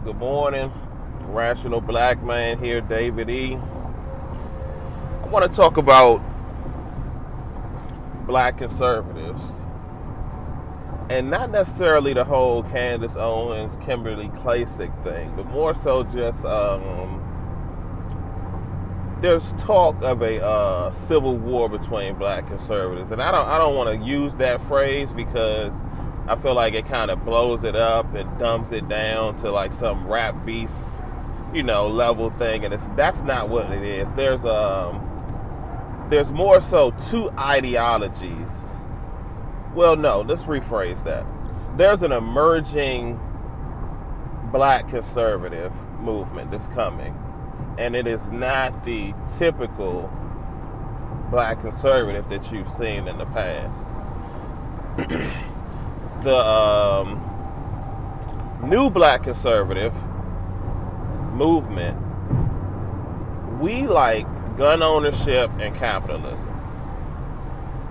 Good morning. Rational Black Man here, David E. I want to talk about black conservatives and not necessarily the whole Candace Owens, Kimberly Klacik thing, but more so just there's talk of a civil war between black conservatives, and I don't want to use that phrase because I feel like it kind of blows it up and dumbs it down to like some rap beef, level thing, and that's not what it is. There's more so two ideologies. Well, no, let's rephrase that. There's an emerging black conservative movement that's coming, and it is not the typical black conservative that you've seen in the past. The new black conservative movement, we like gun ownership and capitalism.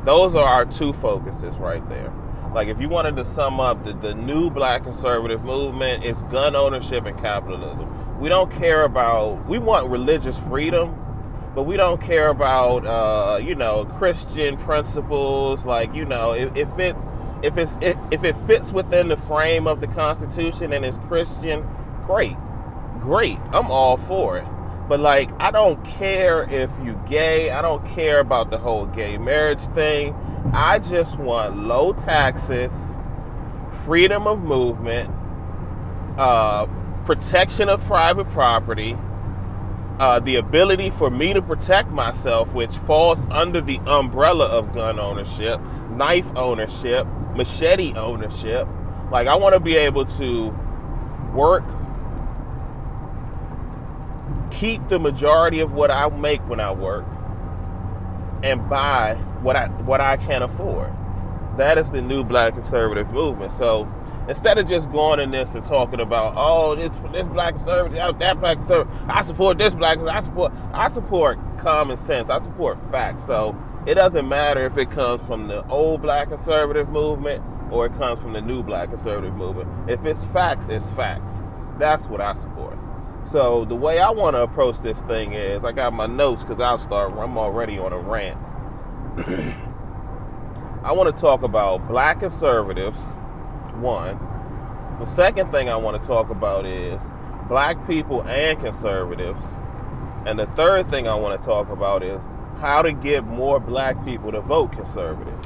Those are our two focuses right there. Like if you wanted to sum up the new black conservative movement, it's gun ownership and capitalism. We don't care about, we want religious freedom, but we don't care about, Christian principles. Like, if it fits within the frame of the Constitution and is Christian, great. I'm all for it. But like, I don't care if you gay. I don't care about the whole gay marriage thing. I just want low taxes, freedom of movement, protection of private property, the ability for me to protect myself, which falls under the umbrella of gun ownership, knife ownership, machete ownership. Like, I want to be able to work, keep the majority of what I make when I work, and buy what I can afford. That is the new black conservative movement. So instead of just going in this and talking about, this black conservative, that black conservative, I support this black, I support common sense. I support facts. So it doesn't matter if it comes from the old black conservative movement or it comes from the new black conservative movement. If it's facts, it's facts. That's what I support. So the way I want to approach this thing is, I got my notes because I'm already on a rant. I want to talk about black conservatives, one. The second thing I want to talk about is black people and conservatives. And the third thing I want to talk about is how to get more black people to vote conservative.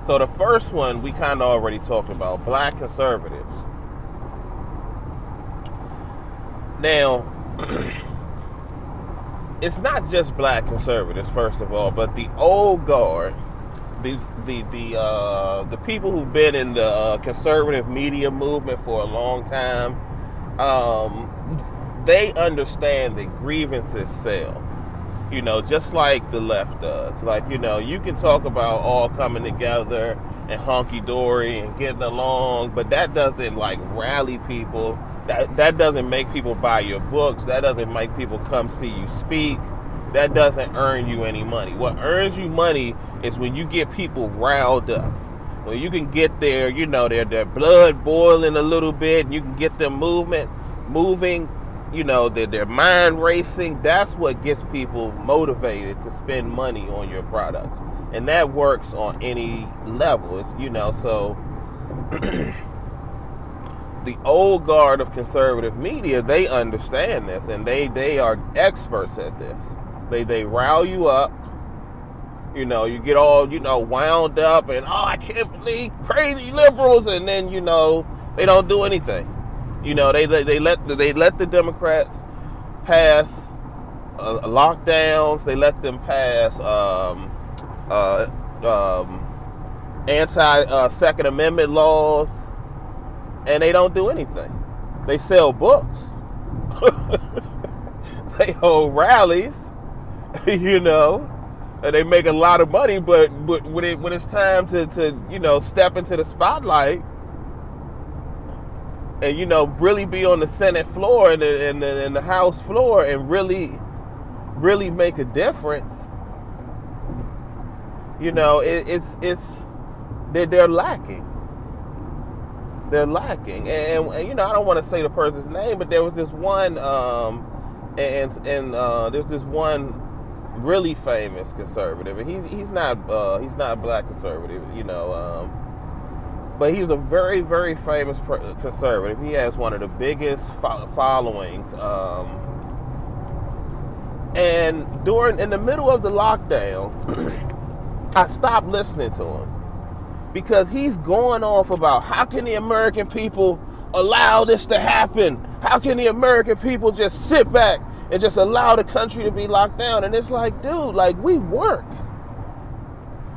So the first one we kind of already talked about, black conservatives. Now, it's not just black conservatives, first of all, but the old guard, the people who've been in the conservative media movement for a long time, they understand that grievances sell. Just like the left does. Like, you can talk about all coming together and hunky-dory and getting along, but that doesn't, like, rally people. That doesn't make people buy your books. That doesn't make people come see you speak. That doesn't earn you any money. What earns you money is when you get people riled up. When you can get their blood boiling a little bit, and you can get them moving, their mind racing. That's what gets people motivated to spend money on your products. And that works on any level. It's, so the old guard of conservative media, they understand this, and they are experts at this. They rile you up. You get all, wound up and, I can't believe crazy liberals, and then, they don't do anything. They let the Democrats pass lockdowns. They let them pass anti-Second Amendment laws, and they don't do anything. They sell books. They hold rallies, and they make a lot of money. But when it's time to step into the spotlight, and really be on the Senate floor and the House floor and really make a difference, they're lacking. they're lacking. And you know, I don't want to say the person's name, but there was this one, there's this one really famous conservative, and he's not a black conservative, you know, but he's a very, very famous conservative. He has one of the biggest followings. And in the middle of the lockdown, I stopped listening to him because he's going off about how can the American people allow this to happen? How can the American people just sit back and just allow the country to be locked down? And it's like, dude, like, we work.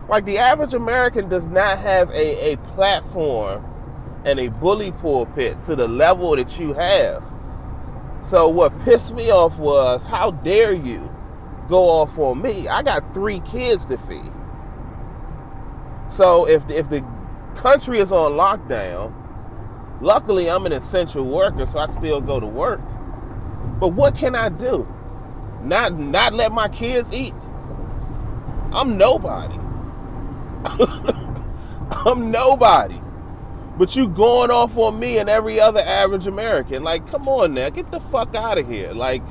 Like, the average American does not have a platform and a bully pulpit to the level that you have. So what pissed me off was, how dare you go off on me? I got 3 kids to feed. So if the country is on lockdown, luckily I'm an essential worker, so I still go to work. But what can I do? Not let my kids eat? I'm nobody. I'm nobody. But you going off on me and every other average American. Like, come on now, get the fuck out of here. Like,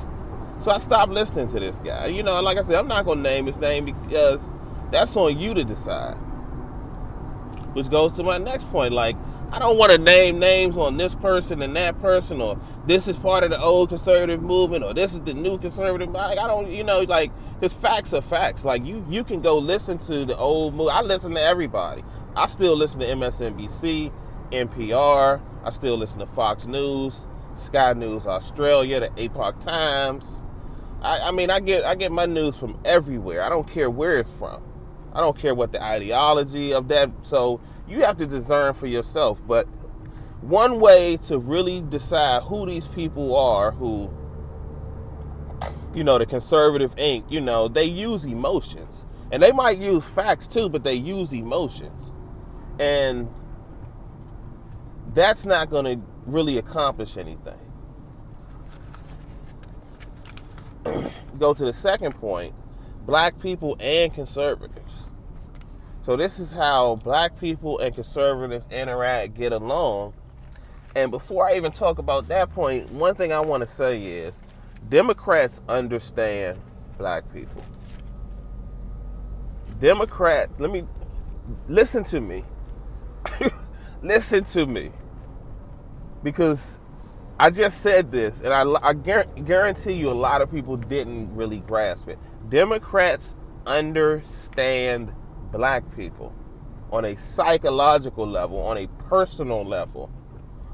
so I stopped listening to this guy. You know, like I said, I'm not going to name his name because that's on you to decide. Which goes to my next point. Like, I don't want to name names on this person and that person, or this is part of the old conservative movement, or this is the new conservative. Like, I don't, you know, like, because facts are facts. Like, you can go listen to the old movie. I listen to everybody. I still listen to MSNBC, NPR. I still listen to Fox News, Sky News Australia, the Epoch Times. I mean, I get my news from everywhere. I don't care where it's from. I don't care what the ideology of that. So you have to discern for yourself. But one way to really decide who these people are, who, you know, the conservative Inc., you know, they use emotions. And they might use facts too, but they use emotions. And that's not going to really accomplish anything. Go to the second point, black people and conservatives. So this is how black people and conservatives interact, get along. And before I even talk about that point, one thing I want to say is Democrats understand black people. Democrats, listen to me. Listen to me. Because I just said this, and I guarantee you a lot of people didn't really grasp it. Democrats understand black people on a psychological level, on a personal level,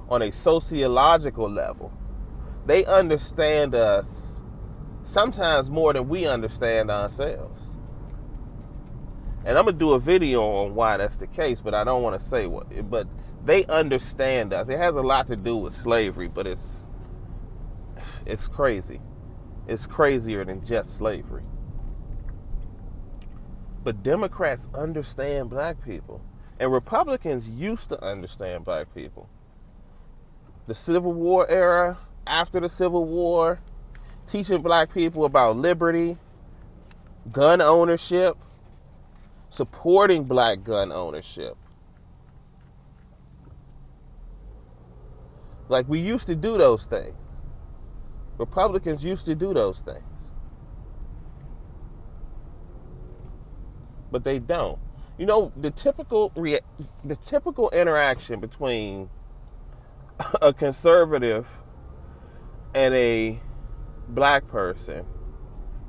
on a sociological level. They understand us sometimes more than we understand ourselves. And I'm going to do a video on why that's the case, but I don't want to say what. But they understand us. It has a lot to do with slavery, but it's crazy. It's crazier than just slavery. But Democrats understand black people. And Republicans used to understand black people. The Civil War era, after the Civil War, teaching black people about liberty, gun ownership, supporting black gun ownership. Like, we used to do those things. Republicans used to do those things. But they don't. You know, the typical interaction between a conservative and a black person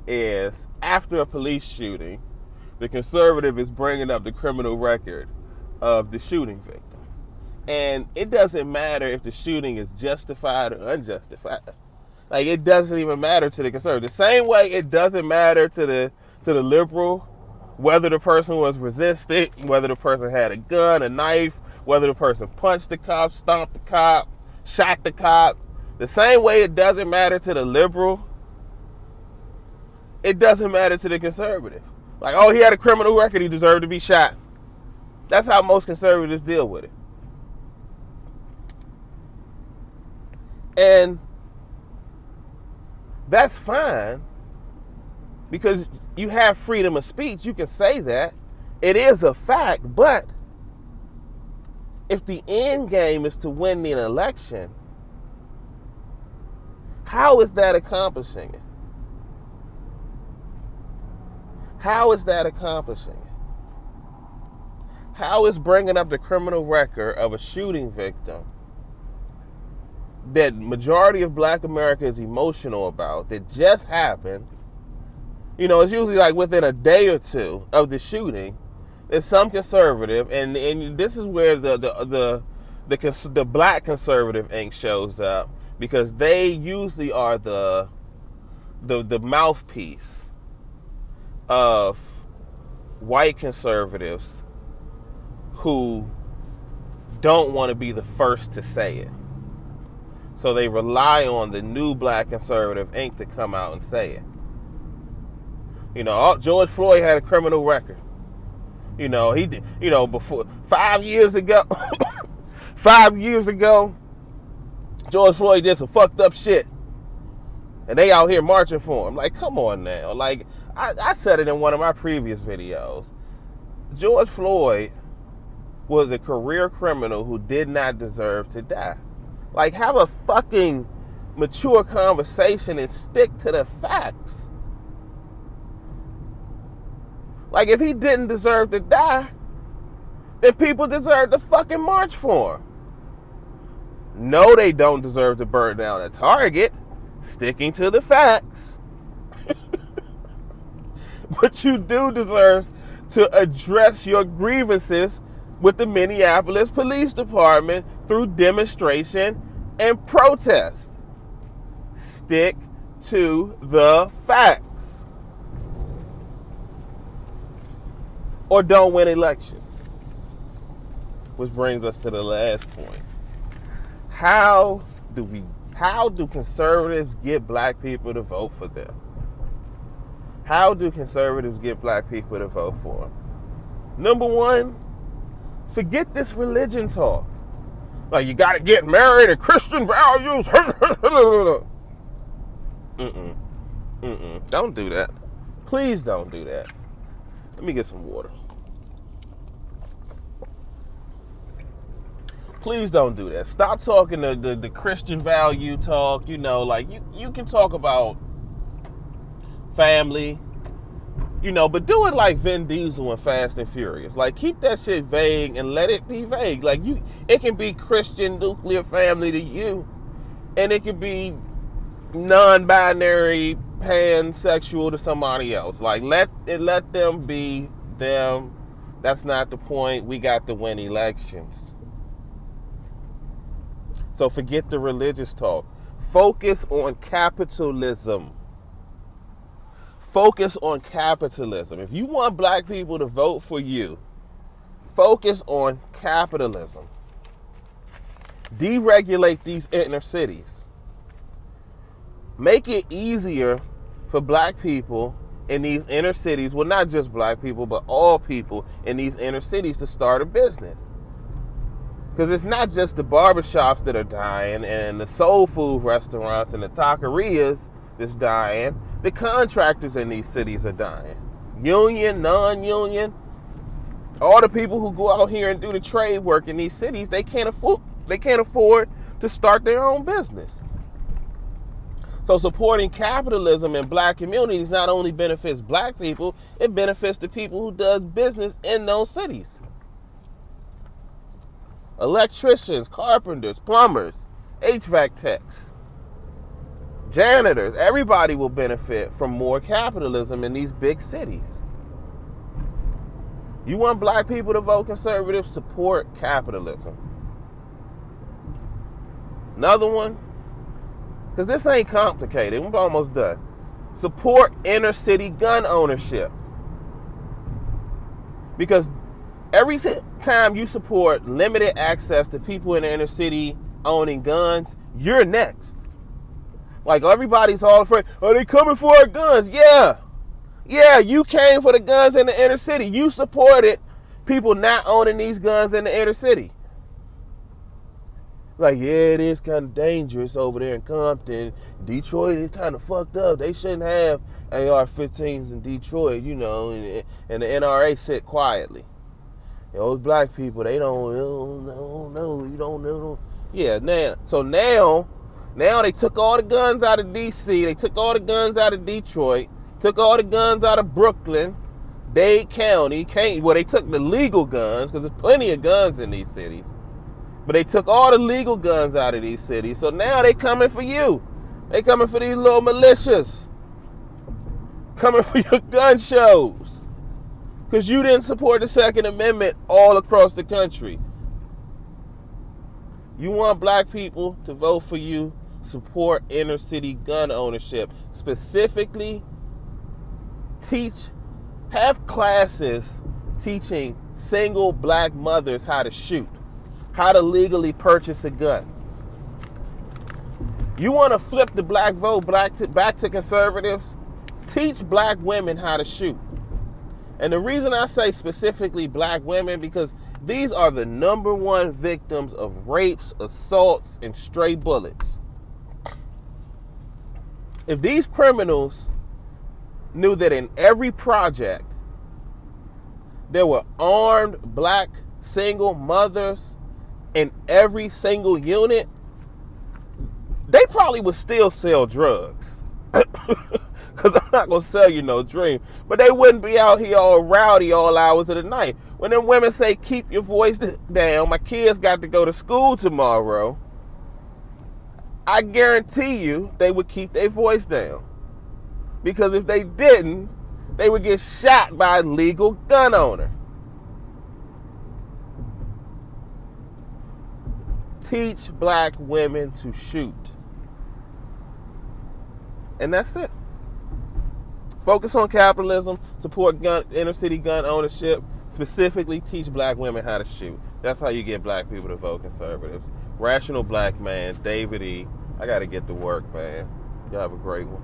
is, after a police shooting, the conservative is bringing up the criminal record of the shooting victim. And it doesn't matter if the shooting is justified or unjustified. Like, it doesn't even matter to the conservative. The same way it doesn't matter to the liberal whether the person was resistant, whether the person had a gun, a knife, whether the person punched the cop, stomped the cop, shot the cop. The same way it doesn't matter to the liberal, it doesn't matter to the conservative. Like, oh, he had a criminal record, he deserved to be shot. That's how most conservatives deal with it. And that's fine, because you have freedom of speech. You can say that. It is a fact. But if the end game is to win the election, how is that accomplishing it? How is that accomplishing it? How is bringing up the criminal record of a shooting victim that majority of Black America is emotional about, that just happened? You know, it's usually like within a day or two of the shooting, there's some conservative, and this is where the Black conservative ink shows up, because they usually are the mouthpiece of white conservatives who don't want to be the first to say it. So they rely on the new Black conservative ink to come out and say it. You know, George Floyd had a criminal record. You know, he did, you know, before 5 years ago, 5 years ago, George Floyd did some fucked up shit. And they out here marching for him. Like, come on now. Like, I said it in one of my previous videos. George Floyd was a career criminal who did not deserve to die. Like, have a fucking mature conversation and stick to the facts. Like, if he didn't deserve to die, then people deserve to fucking march for him. No, they don't deserve to burn down a Target. Sticking to the facts. But you do deserve to address your grievances with the Minneapolis Police Department through demonstration and protest. Stick to the facts. Or don't win elections. Which brings us to the last point. How do conservatives get Black people to vote for them? How do conservatives get Black people to vote for them? Number one, forget this religion talk. Like, you gotta get married and Christian values. Don't do that. Please don't do that. Let me get some water. Please don't do that. Stop talking the Christian value talk. You know, like, you can talk about family, you know, but do it like Vin Diesel and Fast and Furious. Like, keep that shit vague and let it be vague. Like, it can be Christian nuclear family to you, and it can be non-binary pansexual to somebody else. Like, let them be them. That's not the point. We got to win elections. So forget the religious talk. Focus on capitalism. Focus on capitalism. If you want Black people to vote for you, focus on capitalism. Deregulate these inner cities. Make it easier for Black people in these inner cities, well, not just Black people, but all people in these inner cities to start a business. Because it's not just the barbershops that are dying and the soul food restaurants and the taquerias that's dying. The contractors in these cities are dying. Union, non-union, all the people who go out here and do the trade work in these cities, they can't afford to start their own business. So supporting capitalism in Black communities not only benefits Black people, it benefits the people who does business in those cities. Electricians, carpenters, plumbers, HVAC techs, janitors, everybody will benefit from more capitalism in these big cities. You want Black people to vote conservative? Support capitalism. Another one, because this ain't complicated. We're almost done. Support inner city gun ownership. Because every time you support limited access to people in the inner city owning guns, you're next. Like, everybody's all afraid, are they coming for our guns? Yeah. Yeah, you came for the guns in the inner city. You supported people not owning these guns in the inner city. Like, yeah, it is kind of dangerous over there in Compton. Detroit is kind of fucked up. They shouldn't have AR-15s in Detroit, you know, and the NRA sit quietly. Those black people, they don't know. You don't know. Yeah, now they took all the guns out of D.C. They took all the guns out of Detroit. Took all the guns out of Brooklyn, Dade County. They took the legal guns, because there's plenty of guns in these cities. But they took all the legal guns out of these cities. So now they coming for you. They coming for these little militias. Coming for your gun shows. Because you didn't support the Second Amendment all across the country. You want black people to vote for you, support inner city gun ownership. Specifically, have classes teaching single black mothers how to shoot, how to legally purchase a gun. You want to flip the black vote back to conservatives? Teach black women how to shoot. And the reason I say specifically black women, because these are the number one victims of rapes, assaults, and stray bullets. If these criminals knew that in every project there were armed black single mothers in every single unit, they probably would still sell drugs. Because I'm not going to sell you no dream. But they wouldn't be out here all rowdy all hours of the night. When them women say, keep your voice down, my kids got to go to school tomorrow, I guarantee you they would keep their voice down. Because if they didn't, they would get shot by a legal gun owner. Teach black women to shoot. And that's it. Focus on capitalism, support inner city gun ownership, specifically teach black women how to shoot. That's how you get black people to vote conservatives. Rational Black Man, David E. I got to get to work, man. Y'all have a great one.